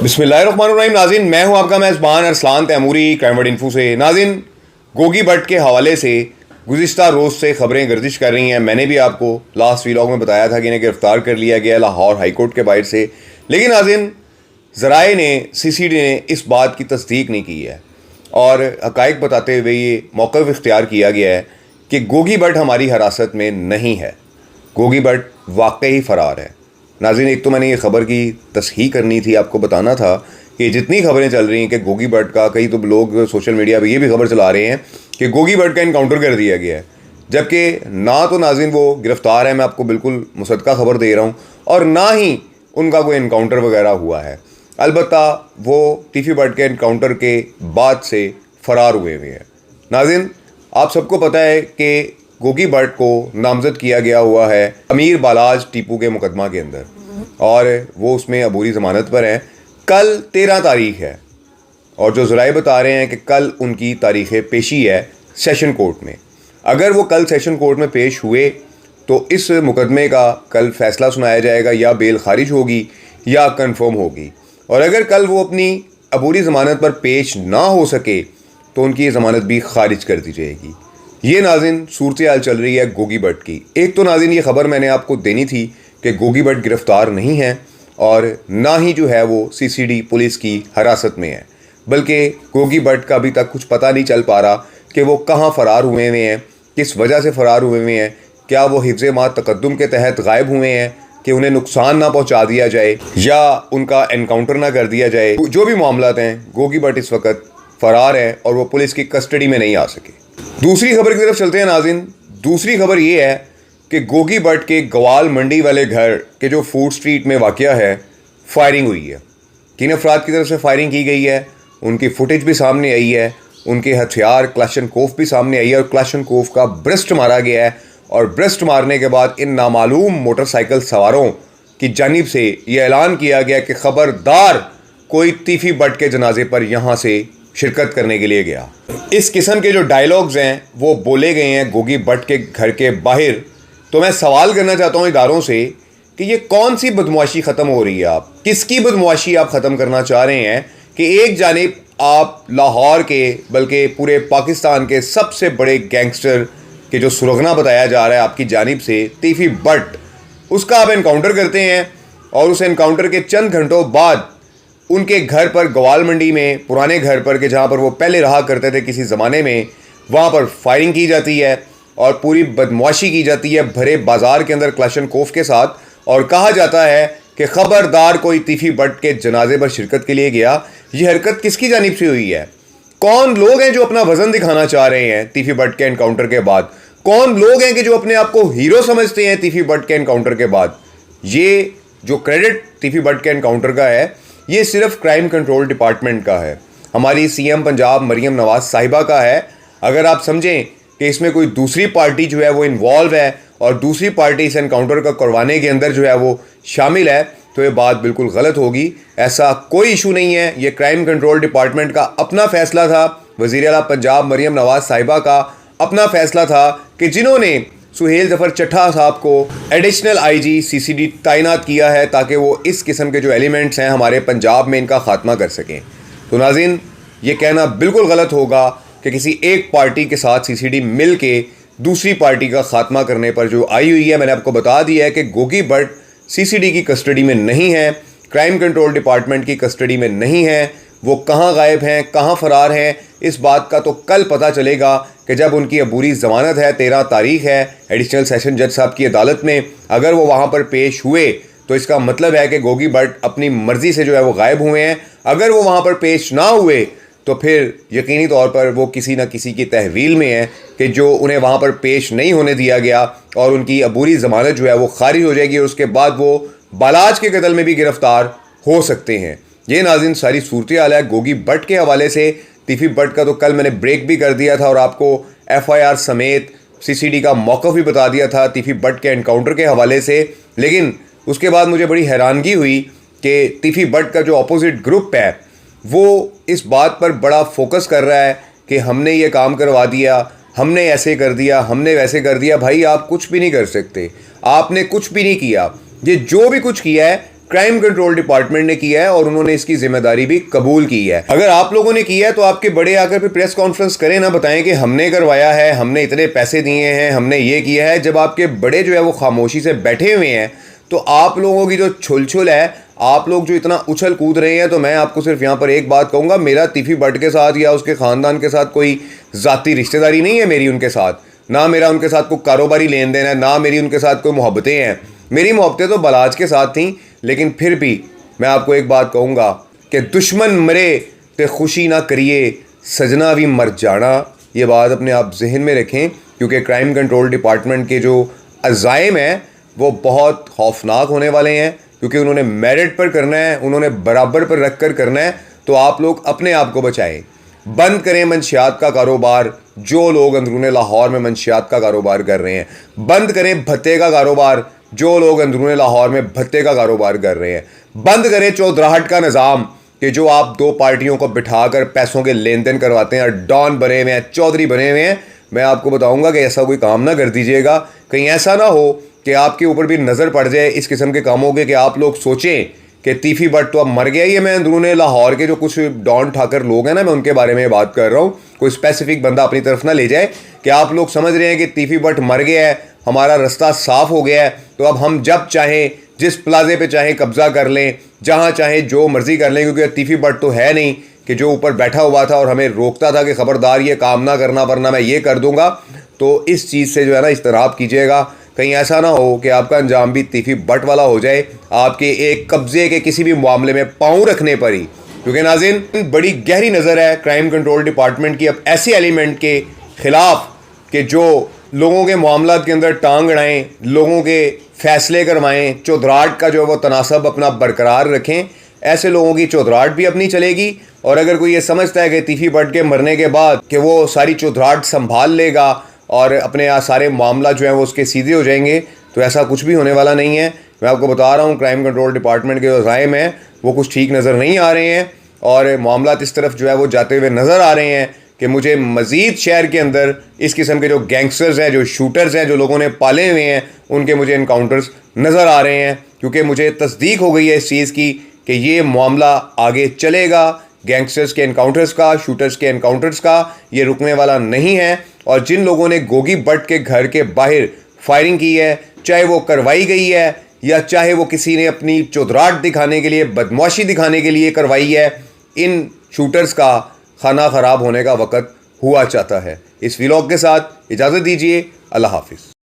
बिस्मिल्लाहिर्रहमानिर्रहीम। नाज़रीन, मैं हूं आपका मेज़बान अरसलान तैमूरी क्राइम इन्फो से। नाज़रीन, गोगी भट्ट के हवाले से गुज़िश्ता रोज़ से ख़बरें गर्दिश कर रही हैं। मैंने भी आपको लास्ट व्लॉग में बताया था कि इन्हें गिरफ़्तार कर लिया गया लाहौर हाई कोर्ट के बाहर से, लेकिन नाज़रीन ज़राए ने CCD ने इस बात की तस्दीक नहीं की है और हक़ाइक़ बताते हुए ये मौक़िफ़ इख्तियार किया गया है कि गोगी भट्ट हमारी हिरासत में नहीं है, गोगी भट्ट वाकई फ़रार है। नाज़रीन, एक तो मैंने ये ख़बर की तस्हीह करनी थी, आपको बताना था कि जितनी ख़बरें चल रही हैं कि गोगी भट्ट का, कई तो लोग सोशल मीडिया पे ये भी खबर चला रहे हैं कि गोगी भट्ट का इनकाउंटर कर दिया गया है, जबकि ना तो नाज़रीन वो गिरफ़्तार है, मैं आपको बिल्कुल मुसद्दक़ा ख़बर दे रहा हूँ, और ना ही उनका कोई इनकाउंटर वगैरह हुआ है। अलबत्ता वो टीफी भट्ट के इनकाउंटर के बाद से फ़रार हुए हैं। नाज़रीन, आप सबको पता है कि गोगी भट्ट को नामज़द किया गया हुआ है अमीर बालाज टीपू के मुकदमा के अंदर और वो उसमें अबूरी ज़मानत पर है। कल 13 तारीख है और जो ज़राए बता रहे हैं कि कल उनकी तारीख़ पेशी है सेशन कोर्ट में। अगर वो कल सेशन कोर्ट में पेश हुए तो इस मुकदमे का कल फ़ैसला सुनाया जाएगा, या बेल खारिज होगी या कन्फर्म होगी। और अगर कल वो अपनी अबूरी ज़मानत पर पेश ना हो सके तो उनकी ज़मानत भी खारिज कर दी जाएगी। ये नाज़रीन सूरत हाल चल रही है गोगी भट्ट की। एक तो नाज़रीन ये ख़बर मैंने आपको देनी थी कि गोगी भट्ट गिरफ़्तार नहीं है और ना ही जो है वो CCD पुलिस की हिरासत में है, बल्कि गोगी भट्ट का अभी तक कुछ पता नहीं चल पा रहा कि वो कहाँ फ़रार हुए हैं, किस वजह से फ़रार हुए हैं। क्या वो हिफ्ज़ मा तक़द्दुम के तहत गायब हुए हैं कि उन्हें नुकसान ना पहुँचा दिया जाए या उनका एनकाउंटर ना कर दिया जाए। जो भी मामलात हैं, गोगी भट्ट इस वक्त फ़रार है और वो पुलिस की कस्टडी में नहीं आ सके। दूसरी खबर की तरफ चलते हैं नाज़रीन। दूसरी खबर ये है कि गोगी भट्ट के गवाल मंडी वाले घर के जो फूड स्ट्रीट में वाक़या है, फायरिंग हुई है। 3 अफराद की तरफ से फायरिंग की गई है, उनकी फुटेज भी सामने आई है, उनके हथियार क्लाशनकोफ भी सामने आई है और क्लाशनकोफ का ब्रेस्ट मारा गया है। और ब्रेस्ट मारने के बाद इन नामालूम मोटरसाइकिल सवारों की जानिब से ये ऐलान किया गया कि ख़बरदार कोई टीफी भट्ट के जनाजे पर यहाँ से शिरकत करने के लिए गया। इस किस्म के जो डायलॉग्स हैं वो बोले गए हैं गोगी भट्ट के घर के बाहर। तो मैं सवाल करना चाहता हूँ इदारों से कि ये कौन सी बदमाशी ख़त्म हो रही है, आप किसकी बदमाशी आप ख़त्म करना चाह रहे हैं कि एक जानिब आप लाहौर के बल्कि पूरे पाकिस्तान के सबसे बड़े गैंगस्टर के जो सुरगना बताया जा रहा है आपकी जानिब से टीफी भट्ट, उसका आप इनकाउंटर करते हैं और उस इनकाउंटर के चंद घंटों बाद उनके घर पर गवाल मंडी में, पुराने घर पर के जहाँ पर वो पहले रहा करते थे किसी ज़माने में, वहाँ पर फायरिंग की जाती है और पूरी बदमाशी की जाती है भरे बाज़ार के अंदर क्लाशनकोफ के साथ, और कहा जाता है कि ख़बरदार कोई टीफी भट्ट के जनाजे पर शिरकत के लिए गया। ये हरकत किसकी जानिब से हुई है? कौन लोग हैं जो अपना वज़न दिखाना चाह रहे हैं टीफी भट्ट के इनकाउंटर के बाद? कौन लोग हैं कि जो अपने आप को हीरो समझते हैं टीफी भट्ट के इनकाउंटर के बाद? ये जो क्रेडिट टीफी भट्ट के इनकाउंटर का है, ये सिर्फ क्राइम कंट्रोल डिपार्टमेंट का है, हमारी CM पंजाब मरियम नवाज साहिबा का है। अगर आप समझें कि इसमें कोई दूसरी पार्टी जो है वो इन्वॉल्व है और दूसरी पार्टी इस एनकाउंटर का करवाने के अंदर जो है वो शामिल है, तो ये बात बिल्कुल गलत होगी। ऐसा कोई इशू नहीं है, ये क्राइम कंट्रोल डिपार्टमेंट का अपना फैसला था, वज़ीर आला पंजाब मरियम नवाज साहिबा का अपना फैसला था कि जिन्होंने सुहेल ज़फ़र चट्ठा साहब को एडिशनल IG CCD तैनात किया है ताकि वो इस किस्म के जो एलिमेंट्स हैं हमारे पंजाब में इनका ख़ात्मा कर सकें। तो नाज़रीन, ये कहना बिल्कुल गलत होगा कि किसी एक पार्टी के साथ CCD मिल के दूसरी पार्टी का ख़ात्मा करने पर जो आई हुई है। मैंने आपको बता दिया है कि गोगी भट्ट CCD की कस्टडी में नहीं है, क्राइम कंट्रोल डिपार्टमेंट की कस्टडी में नहीं है। वो कहाँ गायब हैं, कहाँ फ़रार हैं, इस बात का तो कल पता चलेगा कि जब उनकी अबूरी ज़मानत है, 13 तारीख है एडिशनल सेशन जज साहब की अदालत में। अगर वो वहाँ पर पेश हुए तो इसका मतलब है कि गोगी भट्ट अपनी मर्ज़ी से जो है वो गायब हुए हैं। अगर वो वहाँ पर पेश ना हुए तो फिर यकीनी तौर पर वो किसी न किसी की तहवील में है कि जो उन्हें वहाँ पर पेश नहीं होने दिया गया और उनकी अबूरी ज़मानत जो है वो खारिज हो जाएगी और उसके बाद वो बालाज के कत्ल में भी गिरफ़्तार हो सकते हैं। ये नाज़रीन सारी सूरत हाल है गोगी भट्ट के हवाले से। टीफी भट्ट का तो कल मैंने ब्रेक भी कर दिया था और आपको FIR समेत CCD का मौक़िफ़ भी बता दिया था टीफी भट्ट के एनकाउंटर के हवाले से। लेकिन उसके बाद मुझे बड़ी हैरानगी हुई कि टीफी भट्ट का जो अपोजिट ग्रुप है वो इस बात पर बड़ा फोकस कर रहा है कि हमने ये काम करवा दिया, हमने ऐसे कर दिया, हमने वैसे कर दिया। भाई, आप कुछ भी नहीं कर सकते, आपने कुछ भी नहीं किया। ये जो भी कुछ किया है क्राइम कंट्रोल डिपार्टमेंट ने किया है और उन्होंने इसकी जिम्मेदारी भी कबूल की है। अगर आप लोगों ने किया है तो आपके बड़े आकर फिर प्रेस कॉन्फ्रेंस करें ना, बताएं कि हमने करवाया है, हमने इतने पैसे दिए हैं, हमने ये किया है। जब आपके बड़े जो है वो खामोशी से बैठे हुए हैं तो आप लोगों की जो छुल है, आप लोग जो इतना उछल कूद रहे हैं, तो मैं आपको सिर्फ यहाँ पर एक बात कहूँगा, मेरा तीफी भट्ट के साथ या उसके ख़ानदान के साथ कोई ज़ाती रिश्तेदारी नहीं है मेरी उनके साथ, ना मेरा उनके साथ कोई कारोबारी लेन देन है, ना मेरी उनके साथ कोई मोहब्बतें हैं। मेरी मोहब्बतें तो बलाज के साथ थी, लेकिन फिर भी मैं आपको एक बात कहूँगा कि दुश्मन मरे ते खुशी ना करिए, सजना भी मर जाना। ये बात अपने आप जहन में रखें, क्योंकि क्राइम कंट्रोल डिपार्टमेंट के जो अज़ाइम हैं वो बहुत खौफनाक होने वाले हैं, क्योंकि उन्होंने मेरिट पर करना है, उन्होंने बराबर पर रख कर करना है। तो आप लोग अपने आप को बचाएं, बंद करें मंशियात का कारोबार। जो लोग अंदरूने लाहौर में मंशियात का कारोबार कर रहे हैं, बंद करें भत्ते का कारोबार। जो लोग अंदरूने लाहौर में भत्ते का कारोबार कर रहे हैं, बंद करें चौधराहट का निज़ाम कि जो आप दो पार्टियों को बिठाकर पैसों के लेन देन करवाते हैं, डॉन बने हुए हैं, चौधरी बने हुए हैं। मैं आपको बताऊंगा कि ऐसा कोई काम ना कर दीजिएगा, कहीं ऐसा ना हो कि आपके ऊपर भी नज़र पड़ जाए इस किस्म के कामों के, कि आप लोग सोचें कि तीफी भट्ट तो अब मर गया ही है। मैं अंदरूने लाहौर के जो कुछ डॉन ठाकर लोग हैं ना, मैं उनके बारे में बात कर रहा हूँ। कोई स्पेसिफिक बंदा अपनी तरफ ना ले जाए कि आप लोग समझ रहे हैं कि तीफी भट्ट मर गया है, हमारा रास्ता साफ हो गया है, तो अब हम जब चाहें जिस प्लाजे पे चाहें कब्जा कर लें, जहाँ चाहें जो मर्जी कर लें, क्योंकि तीफी भट्ट तो है नहीं कि जो ऊपर बैठा हुआ था और हमें रोकता था कि खबरदार ये काम ना करना वरना मैं ये कर दूंगा। तो इस चीज़ से जो है ना इज्तनाब कीजिएगा, कहीं ऐसा ना हो कि आपका अंजाम भी तीफी भट्ट वाला हो जाए आपके एक कब्जे के किसी भी मामले में पाँव रखने पर ही। क्योंकि नाज़रीन, बड़ी गहरी नज़र है क्राइम कंट्रोल डिपार्टमेंट की अब ऐसे एलिमेंट के ख़िलाफ़ कि जो लोगों के मामलात के अंदर टांग अड़ाएँ, लोगों के फ़ैसले करवाएँ, चौधराहट का जो है वो तनासब अपना बरकरार रखें। ऐसे लोगों की चौधराहट भी अपनी चलेगी। और अगर कोई ये समझता है कि तीफी भट्ट के मरने के बाद कि वो सारी चौधराहट संभाल लेगा और अपने सारे मामला जो है वो उसके सीधे हो जाएंगे, तो ऐसा कुछ भी होने वाला नहीं है। मैं आपको बता रहा हूँ, क्राइम कंट्रोल डिपार्टमेंट के जो ज़ाइम हैं वो कुछ ठीक नज़र नहीं आ रहे हैं और मामलात इस तरफ जो है वो जाते हुए नज़र आ रहे हैं कि मुझे मज़ीद शहर के अंदर इस किस्म के जो गैंगस्टर्स हैं, जो शूटर्स हैं, जो लोगों ने पाले हुए हैं, उनके मुझे इनकाउंटर्स नज़र आ रहे हैं। क्योंकि मुझे तस्दीक हो गई है इस चीज़ की कि ये मामला आगे चलेगा, गैंगस्टर्स के इनकाउंटर्स का, शूटर्स के इनकाउंटर्स का, ये रुकने वाला नहीं है। और जिन लोगों ने गोगी भट्ट के घर के बाहर फायरिंग की है, चाहे वो करवाई गई है या चाहे वो किसी ने अपनी चौधराहट दिखाने के लिए, बदमाशी दिखाने के लिए करवाई है, इन शूटर्स का खाना ख़राब होने का वक़्त हुआ चाहता है। इस व्लॉग के साथ इजाज़त दीजिए। अल्लाह हाफिज़।